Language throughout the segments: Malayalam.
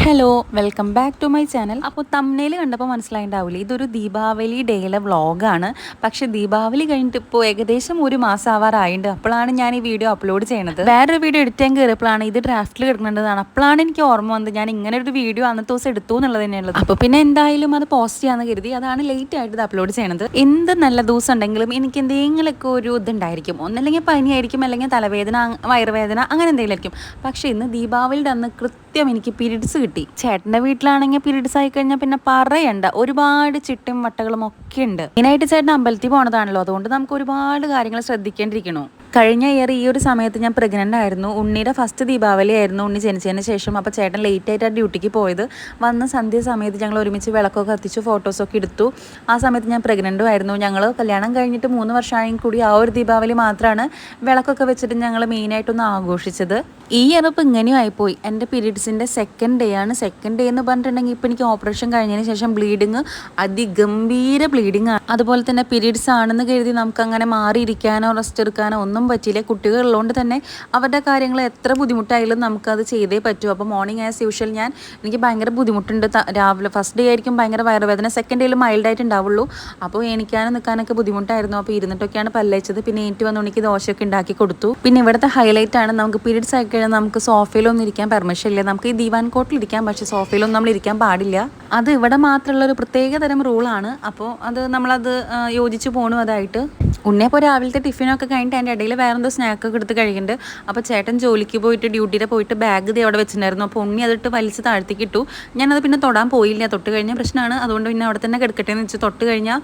Hello, welcome back to my channel. അപ്പോൾ തമ്മിൽ കണ്ടപ്പോൾ മനസ്സിലായിണ്ടാവില്ലേ, ഇതൊരു ദീപാവലി ഡേയിലെ വ്ളോഗാണ്. പക്ഷേ ദീപാവലി കഴിഞ്ഞിട്ട് ഇപ്പോൾ ഏകദേശം ഒരു മാസം ആവാറായിട്ടുണ്ട്. അപ്പോഴാണ് ഞാൻ ഈ വീഡിയോ അപ്ലോഡ് ചെയ്യുന്നത്. വേറൊരു വീഡിയോ എഡിറ്റ് ചെയ്യാൻ കയറിയപ്പോഴാണ് ഇത് ഡ്രാഫ്റ്റിൽ കിടക്കേണ്ടതാണ്. അപ്പോഴാണ് എനിക്ക് ഓർമ്മ വന്നത് ഞാൻ ഇങ്ങനെ ഒരു വീഡിയോ അന്നത്തെ ദിവസം എടുത്തു എന്നുള്ളത് തന്നെയുള്ളത്. അപ്പോൾ പിന്നെ എന്തായാലും അത് പോസ്റ്റ് ചെയ്യാമെന്ന് കരുതി അതാണ് ലേറ്റ് ആയിട്ട് ഇത് അപ്ലോഡ് ചെയ്യണത്. എന്ത് നല്ല ദിവസം ഉണ്ടെങ്കിലും എനിക്ക് എന്തെങ്കിലുമൊക്കെ ഒരു ഇതുണ്ടായിരിക്കും. ഒന്നല്ലെങ്കിൽ പനിയായിരിക്കും, അല്ലെങ്കിൽ തലവേദന, വയറുവേദന, അങ്ങനെ എന്തെങ്കിലും ആയിരിക്കും. പക്ഷേ ഇന്ന് ദീപാവലിയുടെ അന്ന് കൃത്യം എനിക്ക് പീരീഡ്സ് കിട്ടി. ചേട്ടൻ്റെ വീട്ടിലാണെങ്കിൽ പീരീഡ്സ് ആയി കഴിഞ്ഞാൽ പിന്നെ പറയണ്ട, ഒരുപാട് ചിട്ടും വട്ടകളും ഒക്കെ ഉണ്ട്. മെയിനായിട്ട് ചേട്ടൻ അമ്പലത്തിൽ പോണതാണല്ലോ, അതുകൊണ്ട് നമുക്ക് ഒരുപാട് കാര്യങ്ങൾ ശ്രദ്ധിക്കേണ്ടിയിരിക്കണു. കഴിഞ്ഞ ഇയർ ഈ ഒരു സമയത്ത് ഞാൻ പ്രഗ്നൻ്റ് ആയിരുന്നു. ഉണ്ണിയുടെ ഫസ്റ്റ് ദീപാവലി ആയിരുന്നു, ഉണ്ണി ജനിച്ചതിന് ശേഷം. അപ്പോൾ ചേട്ടൻ ലേറ്റ് ആയിട്ടാണ് ഡ്യൂട്ടിക്ക് പോയത്. വന്ന സന്ധ്യ സമയത്ത് ഞങ്ങൾ ഒരുമിച്ച് വിളക്കൊക്കെ കത്തിച്ചു, ഫോട്ടോസൊക്കെ എടുത്തു. ആ സമയത്ത് ഞാൻ പ്രഗ്നൻറ്റും ആയിരുന്നു. ഞങ്ങൾ കല്യാണം കഴിഞ്ഞിട്ട് 3 വർഷമായെങ്കിൽ കൂടി ആ ഒരു ദീപാവലി മാത്രമാണ് വിളക്കൊക്കെ വെച്ചിട്ട് ഞങ്ങൾ മെയിനായിട്ടൊന്ന് ആഘോഷിച്ചത്. ഈ ഇയർ ഇപ്പോൾ ഇങ്ങനെയും ആയിപ്പോയി. എൻ്റെ പീരീഡ്സിൻ്റെ സെക്കൻഡ് ഡേ ആണ്. സെക്കൻഡ് ഡേ എന്ന് പറഞ്ഞിട്ടുണ്ടെങ്കിൽ ഇപ്പോൾ എനിക്ക് ഓപ്പറേഷൻ കഴിഞ്ഞതിന് ശേഷം ബ്ലീഡിങ് അതിഗംഭീര ബ്ലീഡിങ് ആണ്. അതുപോലെ തന്നെ പീരീഡ്സ് ആണെന്ന് കരുതി നമുക്ക് അങ്ങനെ മാറിയിരിക്കാനോ റെസ്റ്റ് എടുക്കാനോ ഒന്നും പറ്റില്ല. കുട്ടികളുള്ളതുകൊണ്ട് തന്നെ അവരുടെ കാര്യങ്ങൾ എത്ര ബുദ്ധിമുട്ടായാലും നമുക്കത് ചെയ്തേ പറ്റൂ. അപ്പോൾ മോർണിംഗ് ആസ് യൂഷ്വൽ എനിക്ക് ഭയങ്കര ബുദ്ധിമുട്ടുണ്ട്. രാവിലെ ഫസ്റ്റ് ഡേ ആയിരിക്കും ഭയങ്കര വയറുവേദന, സെക്കൻഡ് ഡേയിൽ മൈൽഡായിട്ട് ഉണ്ടാവുള്ളൂ. അപ്പോൾ എണീക്കാനും നിൽക്കാനൊക്കെ ബുദ്ധിമുട്ടായിരുന്നു. അപ്പോൾ ഇരുന്നിട്ടൊക്കെയാണ് പല്ലയച്ചത്. പിന്നെ എനിക്ക് വന്ന് ഉണ്ണിക്ക് ദോശയൊക്കെ ഉണ്ടാക്കി കൊടുത്തു. പിന്നെ ഇവിടുത്തെ ഹൈലൈറ്റ് ആണ്, നമുക്ക് പീരീഡ്സ് ആയി കഴിഞ്ഞാൽ നമുക്ക് സോഫയിലൊന്നും ഇരിക്കാൻ പെർമിഷൻ ഇല്ല. നമുക്ക് ഈ ദിവാൻ കോട്ടിൽ ഇരിക്കാം, പക്ഷേ സോഫയിലൊന്നും നമ്മൾ ഇരിക്കാൻ പാടില്ല. അത് ഇവിടെ മാത്രമുള്ള ഒരു പ്രത്യേക തരം റൂളാണ്. അപ്പോൾ നമ്മളത് യോജിച്ച് പോകണം. അതായിട്ട് ഉണ്ണിയപ്പോൾ രാവിലത്തെ ടിഫിനൊക്കെ കഴിഞ്ഞിട്ട് അതിൻ്റെ ഇടയിൽ വേറെന്തോ സ്നാക്കൊക്കെ എടുത്ത് കഴിക്കുന്നുണ്ട്. അപ്പോൾ ചേട്ടൻ ജോലിക്ക് പോയിട്ട് ഡ്യൂട്ടിയിൽ പോയിട്ട് ബാഗ് അവിടെ വെച്ചിട്ടുണ്ടായിരുന്നു. അപ്പോൾ ഉണ്ണി അതിട്ട് വലിച്ച് താഴ്ത്തിക്ക് ഇട്ടു. ഞാനത് പിന്നെ തൊടാൻ പോയില്ല, തൊട്ട് കഴിഞ്ഞാൽ പ്രശ്നമാണ്. അതുകൊണ്ട് പിന്നെ അവിടെ തന്നെ കിടക്കട്ടെ എന്ന് വെച്ച് തൊട്ട് കഴിഞ്ഞാൽ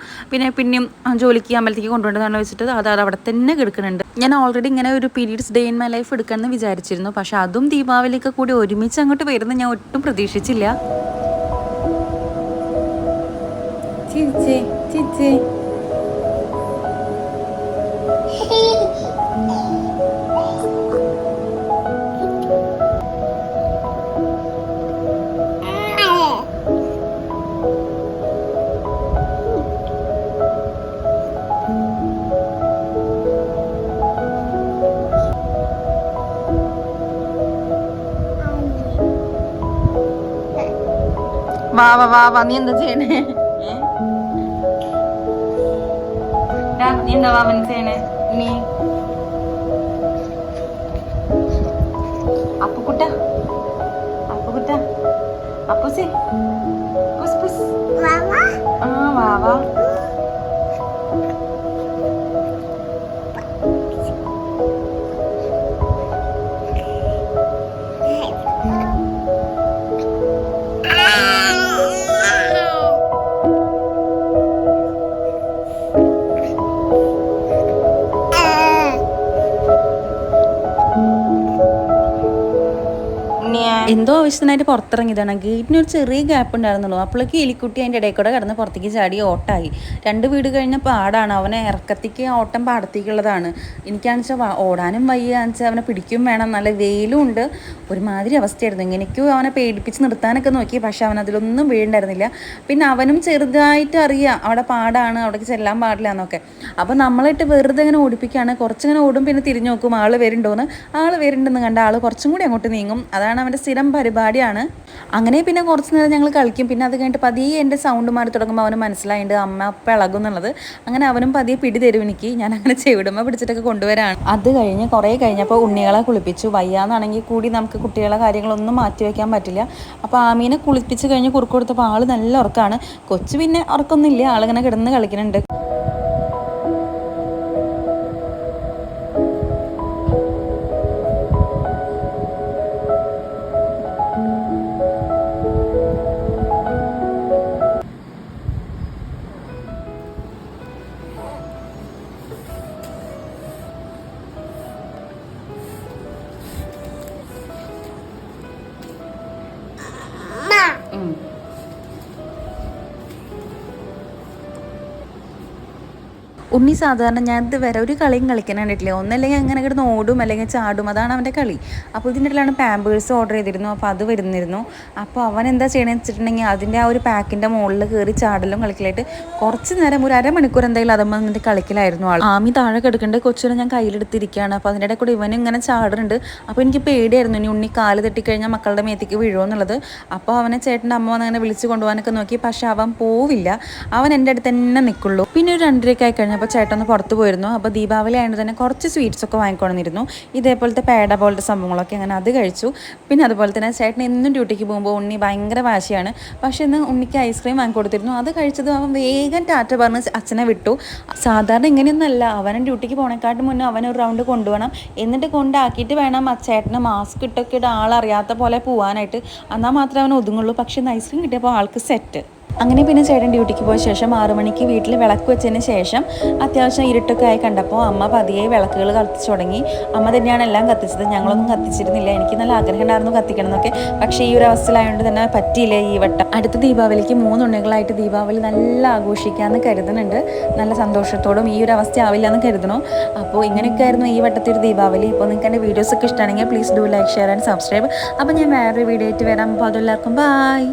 പിന്നെയും ജോലിക്ക് അമ്പലത്തേക്ക് കൊണ്ടുപോകേണ്ടതാണ് വെച്ചിട്ട് അത് അവിടെ തന്നെ കിടക്കുന്നുണ്ട്. ഞാൻ ഓൾറെഡി ഇങ്ങനെ ഒരു periods day in my life എടുക്കണമെന്ന് വിചാരിച്ചിരുന്നു. പക്ഷെ അതും ദീപാവലിയൊക്കെ കൂടി ഒരുമിച്ച് അങ്ങോട്ട് വരുന്നത് ഞാൻ ഒട്ടും പ്രതീക്ഷിച്ചില്ല. ചിരിച്ചേ ചിരിച്ചേ വാ നീ എന്താ ചെയ്യണേ? നീ എന്താ വാവൻ ചെയ്യണേ? നീ അപ്പുക്കുട്ട അപ്പുസി പുസ് ആ വാവാ. എന്തോ ആവശ്യത്തിനായിട്ട് പുറത്തിറങ്ങിയതാണ്. ഗേറ്റിന് ഒരു ചെറിയ ഗ്യാപ്പ് ഉണ്ടായിരുന്നുള്ളൂ. അപ്പോഴേക്ക് എലിക്കുട്ടി അതിൻ്റെ ഇടയിൽ കൂടെ കിടന്ന് പുറത്തേക്ക് ചാടി ഓട്ടായി. 2 വീട് കഴിഞ്ഞ പാടാണ്. അവനെ ഇറക്കത്തേക്ക് ഓട്ടം പാടത്തേക്കുള്ളതാണ്. എനിക്കാണെന്ന് വെച്ചാൽ ഓടാനും വയ്യാന്ന് വെച്ചാൽ അവനെ പിടിക്കും വേണം. നല്ല വെയിലും ഉണ്ട്. ഒരുമാതിരി അവസ്ഥയായിരുന്നു. ഇങ്ങനെയൊക്കെയോ അവനെ പേടിപ്പിച്ച് നിർത്താനൊക്കെ നോക്കി, പക്ഷെ അവൻ അതിലൊന്നും വീഴുണ്ടായിരുന്നില്ല. പിന്നെ അവനും ചെറുതായിട്ട് അറിയാം അവിടെ പാടാണ്, അവിടേക്ക് ചെല്ലാൻ പാടില്ല എന്നൊക്കെ. അപ്പോൾ നമ്മളായിട്ട് വെറുതെ ഇങ്ങനെ ഓടിപ്പിക്കുകയാണ്. കുറച്ചിങ്ങനെ ഓടും, പിന്നെ തിരിഞ്ഞു നോക്കും ആൾ വരുന്നുണ്ടെന്ന് കണ്ട ആൾ കുറച്ചും കൂടി അങ്ങോട്ട് നീങ്ങും. അതാണ് അവൻ്റെ സ്ഥിരം പരിപാടിയാണ്. അങ്ങനെ പിന്നെ കുറച്ച് നേരം ഞങ്ങൾ കളിക്കും. പിന്നെ അത് കഴിഞ്ഞിട്ട് പതിയെ എൻ്റെ സൗണ്ട് മാറി തുടങ്ങുമ്പോൾ അവന് മനസ്സിലായിട്ടുണ്ട് അമ്മ അപ്പം ഇളകും എന്നുള്ളത്. അങ്ങനെ അവനും പതിയെ പിടി തരും എനിക്ക്. ഞാൻ അങ്ങനെ ചെവിടുമ്പോൾ പിടിച്ചിട്ടൊക്കെ കൊണ്ടുവരാണ്. അത് കഴിഞ്ഞ് കുറേ കഴിഞ്ഞപ്പോൾ ഉണ്ണികളെ കുളിപ്പിച്ചു. വയ്യാന്നാണെങ്കിൽ കൂടി നമുക്ക് കുട്ടികളെ കാര്യങ്ങളൊന്നും മാറ്റി വയ്ക്കാൻ പറ്റില്ല. അപ്പോൾ ആമീനെ കുളിപ്പിച്ച് കഴിഞ്ഞ് കുറുക്ക് കൊടുത്തപ്പോൾ ആൾ നല്ല ഉറക്കമാണ്. കൊച്ചു പിന്നെ ഉറക്കൊന്നുമില്ല, ആളിങ്ങനെ കിടന്ന് കളിക്കുന്നുണ്ട്. ഉണ്ണി സാധാരണ ഞാൻ ഇതുവരെ ഒരു കളിയും കളിക്കാൻ കണ്ടിട്ടില്ല. ഒന്നല്ലെങ്കിൽ അങ്ങനെ കിടന്ന് ഓടും അല്ലെങ്കിൽ ചാടും, അതാണ് അവൻ്റെ കളി. അപ്പോൾ ഇതിൻ്റെ ഇടയിലാണ് പാമ്പേഴ്സ് ഓർഡർ ചെയ്തിരുന്നു. അപ്പോൾ അത് വരുന്നിരുന്നു. അപ്പോൾ അവൻ എന്താ ചെയ്യണമെന്ന് വെച്ചിട്ടുണ്ടെങ്കിൽ അതിൻ്റെ ആ ഒരു പാക്കിൻ്റെ മുകളിൽ കയറി ചാടലും കളിക്കലായിട്ട് കുറച്ച് നേരം ഒരു അരമണിക്കൂർ എന്തായാലും അതുമ്പോൾ എന്നിട്ട് കളിക്കലായിരുന്നു ആൾ. ആമി താഴെ കിടക്കേണ്ട കൊച്ചിനെ ഞാൻ കയ്യിലെടുത്തിരിക്കുകയാണ്. അപ്പോൾ അതിൻ്റെ ഇടയിൽ കൂടെ ഇവനും ഇങ്ങനെ ചാടുന്നുണ്ട്. അപ്പോൾ എനിക്ക് പേടിയായിരുന്നു ഇനി ഉണ്ണി കാല് തട്ടിക്കഴിഞ്ഞാൽ മക്കളുടെ മേത്തേക്ക് വീഴുമോ എന്നുള്ളത്. അപ്പോൾ അവനെ ചേട്ടൻ്റെ അമ്മ വന്ന് അങ്ങനെ വിളിച്ച് കൊണ്ടുപോകാനൊക്കെ നോക്കി. പക്ഷെ അവൻ പോവില്ല, അവൻ എൻ്റെ അടുത്ത് തന്നെ നിൽക്കുള്ളൂ. പിന്നെ ഒരു 2:30 ആയി കഴിഞ്ഞപ്പോൾ ചേട്ടൻ ഒന്ന് പുറത്ത് പോയിരുന്നു. അപ്പോൾ ദീപാവലി ആയതുകൊണ്ട് തന്നെ കുറച്ച് സ്വീറ്റ്സ് ഒക്കെ വാങ്ങിക്കൊണ്ടിരുന്നു. ഇതേപോലത്തെ പേട പോലത്തെ സംഭവങ്ങളൊക്കെ അങ്ങനെ അത് കഴിച്ചു. പിന്നെ അതുപോലെ തന്നെ ചേട്ടൻ എന്നും ഡ്യൂട്ടിക്ക് പോകുമ്പോൾ ഉണ്ണി ഭയങ്കര വാശിയാണ്. പക്ഷേ ഇന്ന് ഉണ്ണിക്ക് ഐസ്ക്രീം വാങ്ങിക്കൊടുത്തിരുന്നു. അത് കഴിച്ചതും അവൻ വേഗം ടാറ്റ പറഞ്ഞ് അച്ഛനെ വിട്ടു. സാധാരണ ഇങ്ങനെയൊന്നുമല്ല, അവനും ഡ്യൂട്ടിക്ക് പോണേക്കാട്ടും മുന്നേ അവനൊരു റൗണ്ട് കൊണ്ടുപോകണം, എന്നിട്ട് കൊണ്ടാക്കിയിട്ട് വേണം ആ ചേട്ടന് മാസ്ക് ഇട്ടൊക്കെ ഇട്ട് ആളറിയാത്ത പോലെ പോകാനായിട്ട്. എന്നാൽ മാത്രമേ അവൻ ഒതുങ്ങുള്ളൂ. പക്ഷേ ഇന്ന് ഐസ്ക്രീം കിട്ടിയപ്പോൾ ആൾക്ക് സെറ്റ്. അങ്ങനെ പിന്നെ ചേട്ടൻ ഡ്യൂട്ടിക്ക് പോയ ശേഷം 6 മണിക്ക് വീട്ടിൽ വിളക്ക് വെച്ചതിന് ശേഷം അത്യാവശ്യം ഇരുട്ടൊക്കെ ആയി കണ്ടപ്പോൾ അമ്മ പതിയെ വിളക്കുകൾ കത്തിച്ചു തുടങ്ങി. അമ്മ തന്നെയാണ് എല്ലാം കത്തിച്ചത്, ഞങ്ങളൊന്നും കത്തിച്ചിരുന്നില്ല. എനിക്ക് നല്ല ആഗ്രഹം ഉണ്ടായിരുന്നു കത്തിക്കണം എന്നൊക്കെ, പക്ഷേ ഈ ഒരു അവസ്ഥയിലായതുകൊണ്ട് തന്നെ പറ്റിയില്ല ഈ വട്ടം. അടുത്ത ദീപാവലിക്ക് 3 ഉണ്ണികളായിട്ട് ദീപാവലി നല്ല ആഘോഷിക്കാമെന്ന് കരുതുന്നുണ്ട്. നല്ല സന്തോഷത്തോടും ഈ ഒരു അവസ്ഥ ആവില്ല എന്ന് കരുതണു. അപ്പോൾ ഇങ്ങനെയൊക്കെ ആയിരുന്നു ഈ വട്ടത്തെ ഒരു ദീപാവലി. ഇപ്പോൾ നിങ്ങൾക്ക് എൻ്റെ വീഡിയോസൊക്കെ ഇഷ്ടമാണെങ്കിൽ please do like, share and subscribe. അപ്പോൾ ഞാൻ വേറൊരു വീഡിയോ ആയിട്ട് വരാം. അപ്പോൾ അതെല്ലാവർക്കും ബൈ.